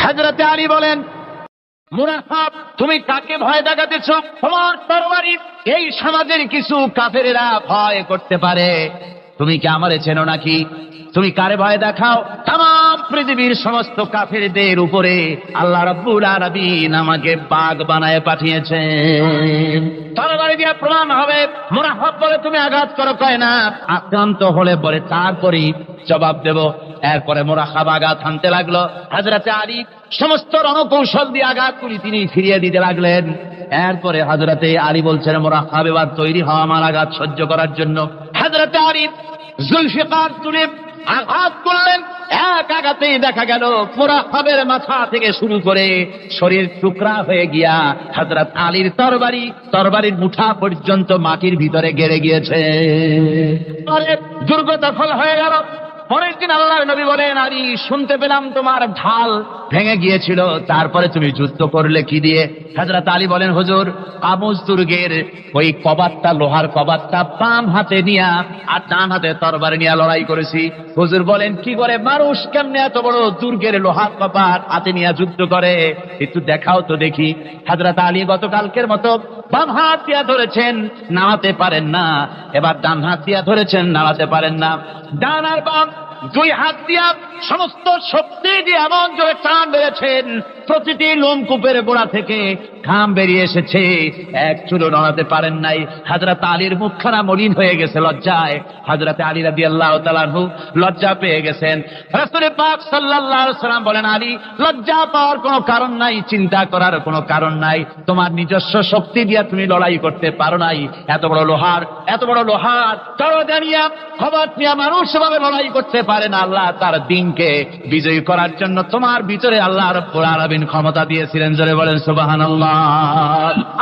হযরতে আলী বলেন, মুনাফিক, তুমি কাকে ভয় দেখাতেছ? তোমার তরবারি এই সমাজের কিছু কাফেরেরা ভয় করতে পারে, তুমি কি আমারে চেনো নাকি? তুমি কারে ভয় দেখাও? তাম পৃথিবীর সমস্ত কাফেরদের উপরে আল্লাহ রাব্বুল আলামিন আমাকে বাগ বানায় পাঠিয়েছেন। তরবারি দিয়ে প্রমাণ হবে। মুনাফিক বলে, তুমি আঘাত করো, কয় না, আক্রান্ত হলে বলে তারপরই জবাব দেব। এরপরে মুনাফিক আঘাত হানতে লাগলো। হযরতে আলী সমস্ত রণকৌশল দিয়ে আঘাতগুলি তিনি ফিরিয়ে দিতে লাগলেন। এরপরে হযরতে আলী বলছেন, মুনাফিক এবার তৈরি হও আমার আঘাত সহ্য করার জন্য। হযরতে আলী জুলফিকার তুলে আঘাত করলেন। এক আঘাতেই দেখা গেল মুনাফিকের মাথা থেকে শুরু করে শরীর টুকরা হয়ে গিয়া হযরত আলীর তরবারির মুঠা পর্যন্ত মাটির ভিতরে গেড়ে গিয়েছে। পরে দুর্গদখল হয়ে গেল। পরের দিন আল্লাহর নবী বলেন, আলী, শুনতে পেলাম তোমার ঢাল ভেঙে গিয়েছিল, তারপরে তুমি যুদ্ধ করলে কি দিয়ে? হযরত আলী বলেন, হুজুর, কামুজ দুর্গের ওই কবাতটা, লোহার কবাতটা বাম হাতে নিয়া আর ডান হাতে তরবারি নিয়ে লড়াই করেছি। হুজুর বলেন, কি করে মানুষ কেমনে এত বড় দুর্গের লোহার কবাত হাতে নিয়ে যুদ্ধ করে? একটু দেখাও তো দেখি। হযরত আলী গতকালকের মতো বাম হাত দিয়া ধরেছেন, নাড়াতে পারেন না। এবার ডান হাত দিয়া ধরেছেন, নাড়াতে পারেন না। ডান আর বাম দুই হাত দিয়া সমস্ত শক্তি দিয়ে এমন জোরে টান বেড়েছেন, প্রতিটি লোমকূপের গোড়া থেকে ঘাম বেরিয়ে এসেছে, এক চুলো নড়াতে পারেন নাই। হযরত আলীর মুখখানা মলিন হয়ে গেছে লজ্জায়। হযরত আলী রাদিয়াল্লাহু তাআলা আনহু লজ্জা পেয়ে গেছেন। রাসূল পাক সাল্লাল্লাহু আলাইহি ওয়াসাল্লাম বলেন, আলী, লজ্জা পাওয়ার কোনো কারণ নাই, চিন্তা করার কোনো কারণ নাই। তোমার নিজস্ব শক্তি দিয়ে তুমি লড়াই করতে পারো নাই। এত বড় লোহার তরবারিয়া খবর নিয়ে মানুষ এভাবে লড়াই করতে পারে না। আল্লাহ তার দ্বীনকে বিজয়ী করার জন্য তোমার ভিতরে আল্লাহ রাব্বুল আলামিন ক্ষমতা দিয়েছিলেন। জোরে বলেন সুবহানাল্লাহ।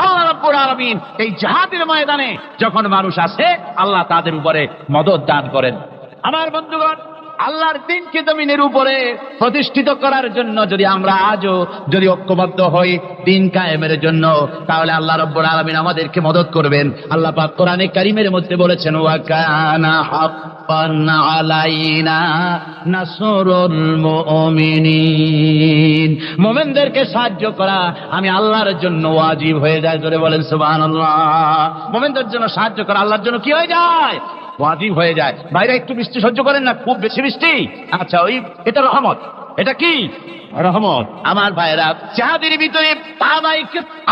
আল্লাহ রাব্বুল আলামিন এই জিহাদের ময়দানে যখন মানুষ আসে, আল্লাহ তাদের উপরে মদদ দান করেন। আমার বন্ধুগণ, আল্লাহর দ্বীনকে জমিনের উপরে প্রতিষ্ঠিত করার জন্য যদি আমরা আজও যদি ঐক্যবদ্ধ হই দ্বীন কায়েমের জন্য, তাহলে আল্লাহ রাব্বুল আলামিন আমাদেরকে মদদ করবেন। আল্লাহ পাক কোরআনে কারীমের মধ্যে বলেছেন, ওয়া কানা হাক্কান আলাইনা নাসরুল মুমিনিন, মুমিনদেরকে সাহায্য করা আমি আল্লাহর জন্য ওয়াজিব হয়ে যায়। জোরে বলেন সুবহানাল্লাহ। মুমিনদের জন্য সাহায্য করা আল্লাহর জন্য কি হয়ে যায়? ওয়াজিব হয়ে যায়। ভাইরা, একটু বৃষ্টি সহ্য করেন না, খুব বেশি বৃষ্টি। আচ্ছা, এটা রহমত। এটা কি রহমত? আমার ভাইরা, জিহাদের ভিতরে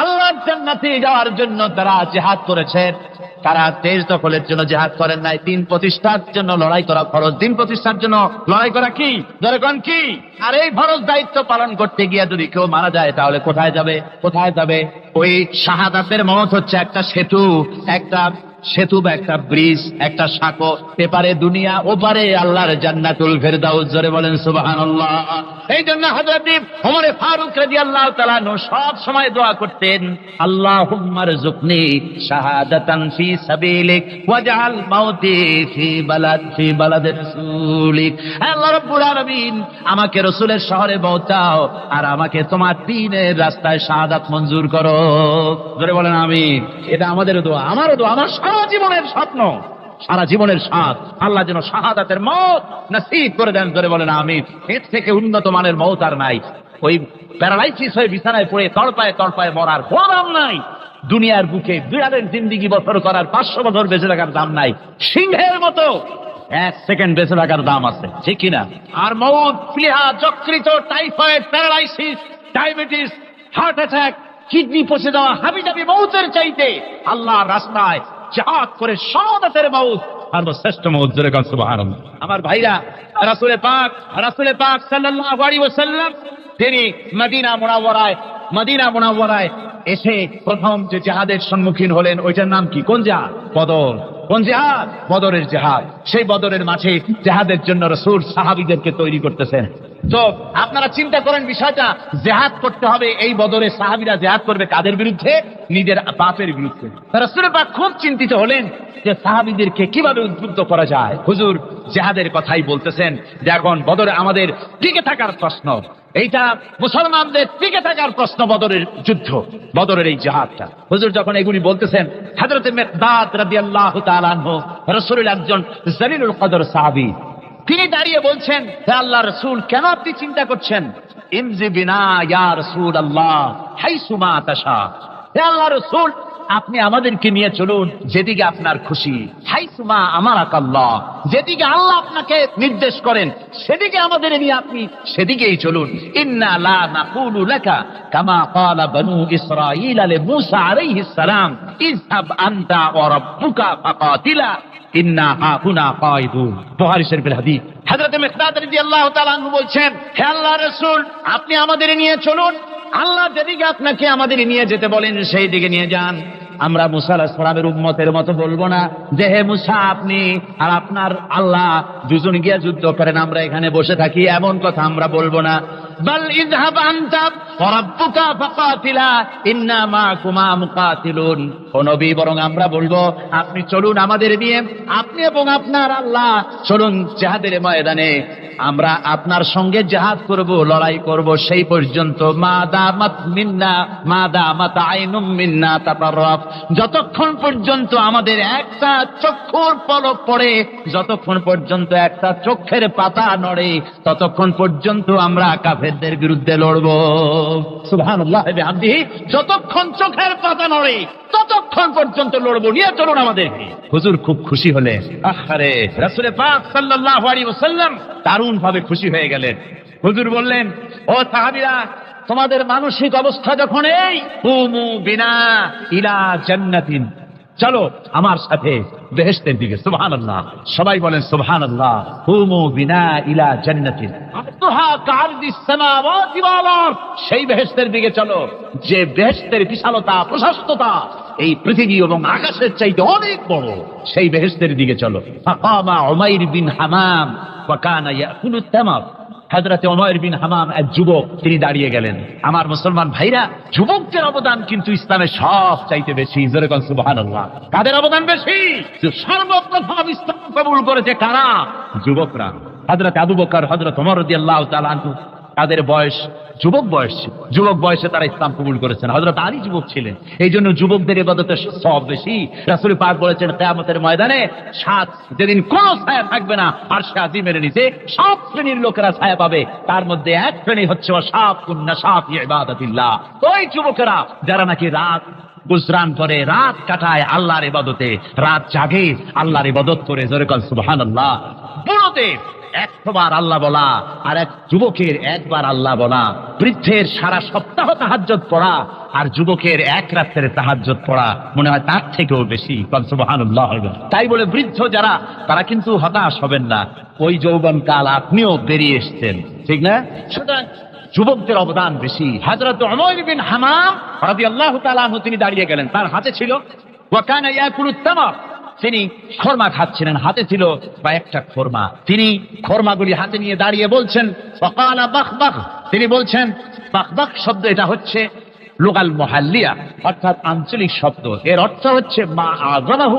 আল্লাহর জান্নাতে যাওয়ার জন্য তারা জিহাদ করেছেন। তারা দেশ দখলের জন্য জিহাদ করেন নাই, দিন প্রতিষ্ঠার জন্য লড়াই করা ফরজ। দিন প্রতিষ্ঠার জন্য লড়াই করা কি? ধরেন কি? আর এই ফরজ দায়িত্ব পালন করতে গিয়ে যদি কেউ মারা যায়, তাহলে কোথায় যাবে? ওই শাহাদাতের মত হচ্ছে একটা সেতু বা একটা ব্রিজ, একটা সাঁকো, এপারে দুনিয়া, ওপারে আল্লাহর জান্নাতুল ফেরদাউস। জোরে বলেন সুবহানাল্লাহ। এই জন্য হযরত ওমর ফারুক রাদিয়াল্লাহু তাআলা সব সময় দোয়া করতেন, আল্লাহুম্মা রযুকনি শাহাদাতান ফি সাবিলিক ওয়াজআল মাউতি ফি বালাদি রাসূলিক। আল্লাহ রাব্বুল আলামিন, আমাকে রাসূলের শহরে মওতাও আর আমাকে তোমার দ্বীনের রাস্তায় শাহাদাত মঞ্জুর করো। জোরে বলেন আমিন। এটা আমাদের দোয়া, আমারও দোয়া, আমার সারা জীবনের স্বপ্ন, সারা জীবনের স্বাদ, আল্লাহ যেন শাহাদাতের মওত নসিব করে দেন। ধরে বলেন আমিন। এর থেকে উন্নত মানের মওত আর নাই। ওই প্যারালাইসিস হয়ে বিছানায় পড়ে তড়পায় মরার কোনো দাম নাই। দুনিয়ার বুকে বিড়ালের জিন্দিগি বছর করার 500 বছর বেঁচে থাকার দাম নাই। সিংহের মতো 1 সেকেন্ড বেঁচে থাকার দাম আছে, ঠিক কিনা? আর মওত, প্লীহা, যকৃত, typhoid, paralysis, diabetes, heart attack, kidney পচে যাওয়া, হাবিজাবি মওতের চাইতে আল্লাহর রাস্তায় জিহাদ করে শাহাদাতের মওত সর্বশ্রেষ্ঠ মওত। জোরে বলেন সুবহানাল্লাহ। আমার ভাইরা, রাসূল পাক সাল্লাল্লাহু আলাইহি ওয়াসাল্লাম তিনি মদিনা মুনাওয়ারায় এসে প্রথম যে জিহাদের সম্মুখীন হলেন, ওইটার নাম কি? কোন জিহাদ? বদর। কোন জিহাদ? বদরের জিহাদ। সেই বদরের মাঠে জিহাদের জন্য রাসূল সাহাবীদেরকে তৈরি করতেছেন। তো আপনারা চিন্তা করেন বিষয়টা, জিহাদ করতে হবে। এই বদরে সাহাবীরা জিহাদ করবে কাদের বিরুদ্ধে? নিজের বাপের বিরুদ্ধে। রাসূল পাক খুব চিন্তিত হলেন যে সাহাবীদেরকে কিভাবে উদ্বুদ্ধ করা যায়। হুজুর জিহাদের কথাই বলতেছেন যে এখন বদরে আমাদের টিকে থাকার প্রশ্ন, এইটা মুসলমানদের টিকে থাকার প্রশ্ন, বদরের যুদ্ধ, বদরের এই জিহাদটা। হুজুর যখন এগুলি বলতেছেন, হযরত মিকদাদ রাদিয়াল্লাহু তাআলা আনহু রাসূলের একজন জলিলুল কদর সাহাবী, তিনি দাঁড়িয়ে বলছেন, হে আল্লাহ রাসূল, কেন আপনি চিন্তা করছেন? ইমজি বিনা ইয়া রাসূলুল্লাহ হাইসুমা তাশা। হে আল্লাহ রাসূল, আপনি আমাদেরকে নিয়ে চলুন যেদিকে আপনার খুশি। হাইসুমা আমারাকাল্লাহ, যেদিকে আল্লাহ আপনাকে নির্দেশ করেন সেদিকে আমাদের নিয়ে আপনি সেদিকেই চলুন। ইন্না লা নাকুলু লাকা কামা ক্বালা বনু ইসরাঈল লিমূসা আলাইহিস সালাম ইযহাব আনতা ওয়া রাব্বুকা ফাকাতিলা ইন্না হাহুনা কায়িদুন। বুখারী শরীফের হাদিস। হযরত মিকদাদ রাদিয়াল্লাহু তাআলা আনহু বলছেন, হে আল্লাহর রাসূল, আপনি আমাদের নিয়ে চলুন। আল্লাহ যেদিকে আপনাকে আমাদের নিয়ে যেতে বলেন সেই দিকে নিয়ে যান। আমরা মুসা আলাইহিস সালামের উম্মতের মতো বলবো না যে হে মুসা, আপনি আর আপনার আল্লাহ দুজন গিয়ে যুদ্ধ করেন, আমরা এখানে বসে থাকি, এমন কথা আমরা বলবো না। বাল ইযহাব আনতা ওয়া রাব্বুকা ফাকাতিলা ইন্না মাকুমা মুকাতিলুন। ও নবী, বরং আমরা বলবো আপনি চলুন আমাদের নিয়ে, আপনি এবং আপনার আল্লাহ চলুন জিহাদের ময়দানে, আমরা আপনার সঙ্গে জিহাদ করব, লড়াই করব সেই পর্যন্ত। মা দামাত মিন্না মা দামাত আইনুম মিন্না তাতাররাফ, যতক্ষণ পর্যন্ত আমাদের একটা চক্ষুর পলক পড়ে, যতক্ষণ পর্যন্ত একটা চোখের পাতা নড়ে, ততক্ষণ পর্যন্ত আমরা কাফেরদের বিরুদ্ধে লড়ব। সুবহানাল্লাহ ওয়া বিহামদিহি। যতক্ষণ চোখের পাতা নড়ে ততক্ষণ পর্যন্ত লড়বো, নিয়ে চলুন আমাদেরকে। হুজুর খুব খুশি হলেন। আহারে, রাসূল পাক সাল্লাল্লাহু আলাইহি ওয়াসাল্লাম দারুণ ভাবে খুশি হয়ে গেলেন। হুজুর বললেন, ও সাহাবীরা, তোমাদের মানসিক অবস্থা যখন এই, কুমু বিনা ইলা জান্নাতিন, চলো আমার সাথে বেহেশতের দিকে। সুবহানাল্লাহ, সবাই বলেন সুবহানাল্লাহ। কুমু বিনা ইলা জান্নাতিন আরদুহা কাআরদিস সামাওয়াতি ওয়াল আরদ, সেই বেহেশতের দিকে চলো যে বেহেশতের বিশালতা প্রশস্ততা এই পৃথিবী এবং আকাশের চাইতে অনেক বড়, সেই বেহেশতের দিকে চলো। ফাকামা উমাইর বিন হামাম ওয়া কানা ইয়াকুলু তামার। হযরত উমাইর বিন হামাম এক যুবক, তিনি দাঁড়িয়ে গেলেন। আমার মুসলমান ভাইরা, যুবকদের অবদান কিন্তু ইসলামে সব চাইতে বেশি। জোরে বলেন সুবহানাল্লাহ। কাদের অবদান বেশি? সর্বপ্রথম ইসলাম কবুল করেছে কারা? যুবকরা। হযরত আবু বকর, হযরত ওমর রাদিয়াল্লাহু তাআলা আনহু, তাদের বয়স যুবক বয়স ছিল, যুবক বয়সে তারা ইসলাম কবুল করেছেন। হযরত আলী যুবক ছিলেন, এই জন্য যুবকদের ইবাদতের সওয়াব বেশি। রাসূল পাক বলেছেন, কিয়ামতের ময়দানে যেদিন কোনো ছায়া থাকবে না আরশে আজিমের নিচে, 7 শ্রেণীর লোকেরা ছায়া পাবে, তার মধ্যে এক শ্রেণী হচ্ছে ওয়াশাকুন নাশাত ইবাদাতিল্লাহ, ওই যুবকেরা যারা নাকি রাত গুজরান করে, রাত কাটায় আল্লাহর ইবাদতে, রাত জাগে আল্লাহর ইবাদত করে। জোরে বলেন সুবহানাল্লাহ। বুড়োদের 100 বার আল্লাহ বলা আর এক যুবকের একবার আল্লাহ বলা, বৃদ্ধের সারা সপ্তাহ তাহাজ্জুদ পড়া আর যুবকের এক রাতের তাহাজ্জুদ পড়া মনে হয় তার থেকেও বেশি। সুবহানাল্লাহ। তাই বলে বৃদ্ধ যারা, তারা কিন্তু হতাশ হবেন না, ওই যৌবনকাল আপনিও বেরিয়ে এসছেন, ঠিক না? সুতরাং যুবকদের অবদান বেশি। হযরত উমাইর বিন হামাম রাদিয়াল্লাহু তাআলা আনহু, তিনি দাঁড়িয়ে গেলেন, তার হাতে ছিল ওয়া কানা ইয়াকুলু তামার, তিনি খরমা খাচ্ছিলেন, হাতে ছিল কয়েকটা খরমা, তিনি খরমাগুলি হাতে নিয়ে দাঁড়িয়ে বলছেন ফাকালা বাখবাখ, তিনি বলছেন বাখবাখ শব্দ, এটা হচ্ছে লুগাল মুহাল্লিয়া, অর্থাৎ আঞ্চলিক শব্দ, এর অর্থ হচ্ছে মা আযমাহু